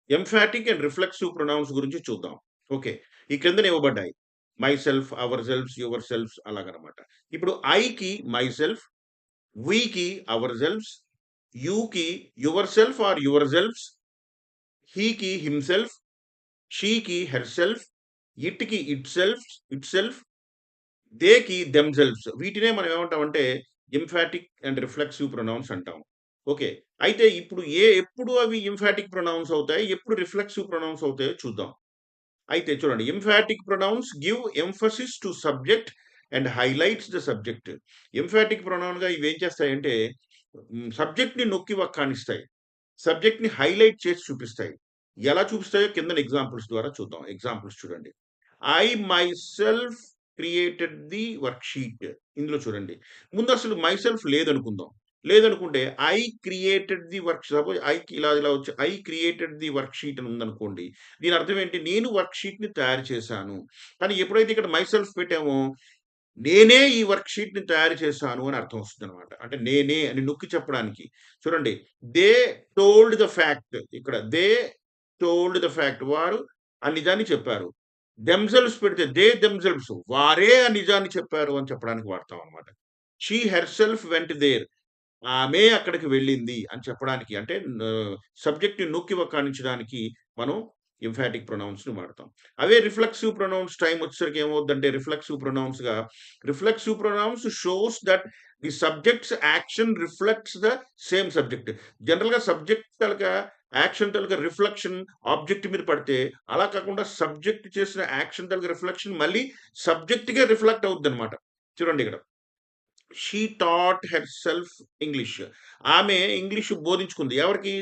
Emphatic and reflexive pronounce గురించి చూద్దాం. Okay. ఈ క్రిందన ఇవ్వబడ్డాయి. Myself, ourselves, yourselves అలాగనమాట. ఇప్పుడు ఐకి మై సెల్ఫ్, వీకి అవర్ సెల్ఫ్స్, యూకి yourself or yourselves, హీకి హిమ్‌సెల్ఫ్, షీకి హెర్‌సెల్ఫ్, ఇట్‌కి ఇట్‌సెల్ఫ్, దేకి దెమ్‌సెల్వ్స్. వీటినే మనం ఏమంటామంటే ఎంఫాటిక్ అండ్ రిఫ్లెక్సివ్ ప్రొనౌన్స్ అంటాం. ఓకే. అయితే ఇప్పుడు ఎప్పుడు అవి ఎంఫాటిక్ ప్రొనౌన్స్ అవుతాయి? ఎప్పుడు రిఫ్లెక్సివ్ ప్రొనౌన్స్ అవుతాయో చూద్దాం. అయితే చూడండి, emphatic pronouns give emphasis to subject and highlights the subject. Emphatic ప్రొనౌన్‌గా ఇవేం చేస్తాయంటే సబ్జెక్ట్‌ని నొక్కి వక్కాణిస్తాయి. సబ్జెక్ట్‌ని హైలైట్ చేసి చూపిస్తాయి. ఎలా చూపిస్తాయో కిందన ఎగ్జాంపుల్స్ ద్వారా చూద్దాం. ఎగ్జాంపుల్స్ చూడండి. I myself created the worksheet. ఇందులో చూడండి. ముందు అసలు మైసెల్ఫ్ లేదనుకుందాం. లేదనుకుంటే I created the work suppose ఐకి ఇలా వచ్చి ఐ క్రియేటెడ్ ది వర్క్‌షీట్ అని ఉందనుకోండి. దీని అర్థం ఏంటి? నేను వర్క్‌షీట్‌ని తయారు చేశాను. కానీ ఎప్పుడైతే ఇక్కడ మైసెల్ఫ్ పెట్టామో, నేనే ఈ వర్క్‌షీట్‌ని తయారు చేశాను అని అర్థం వస్తుందనమాట. అంటే నేనే అని నొక్కి చెప్పడానికి. చూడండి. They told the fact. ఇక్కడ దే టోల్డ్ ద ఫ్యాక్ట్. వారు ఆ నిజాన్ని చెప్పారు. దెమ్సెల్వ్స్ పెడితే దే దెమ్సెల్వ్స్ వారే ఆ నిజాన్ని చెప్పారు అని చెప్పడానికి వాడతాం అనమాట. She herself went there. ఆమె అక్కడికి వెళ్ళింది అని చెప్పడానికి అంటే సబ్జెక్ట్‌ని నొక్కి వక్కాణించడానికి మనం ఎంఫాటిక్ ప్రొనౌన్స్‌ని వాడతాం. అవే రిఫ్లెక్సివ్ ప్రొనౌన్స్ టైమ్ వచ్చేసరికి ఏమవుద్దంటే reflexive pronouns shows that the subjects action reflects the same subject. జనరల్‌గా సబ్జెక్ట్ తాలూకా యాక్షన్ తాలూకా రిఫ్లెక్షన్ ఆబ్జెక్ట్ మీద పడితే, అలా కాకుండా సబ్జెక్ట్ చేసిన యాక్షన్ తాలూకా రిఫ్లెక్షన్ మళ్ళీ సబ్జెక్ట్‌కే రిఫ్లెక్ట్ అవుద్దనమాట. చూడండి ఇక్కడ. She taught her self English. ఆమె ఇంగ్లీష్ బోధించుకుంది. ఎవరికి?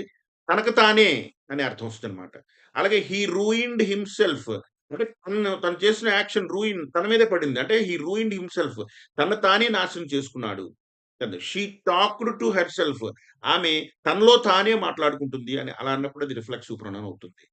తనకు తానే అని అర్థం వస్తదనమాట. అలాగే హి రూయిన్డ్ హిమ్‌సెల్ఫ్. అంటే తను చేసిన యాక్షన్ తన మీదే పడింది. అంటే హి రూయిన్డ్ హిమ్‌సెల్ఫ్. తనను తానే నాశనం చేసుకున్నాడు. కదా! She talked to her self. ఆమె తనలో తానే మాట్లాడుకుంటుంది అని అలా అన్నప్పుడు అది రిఫ్లెక్సివ్ ప్రొనౌన్ అవుతుంది.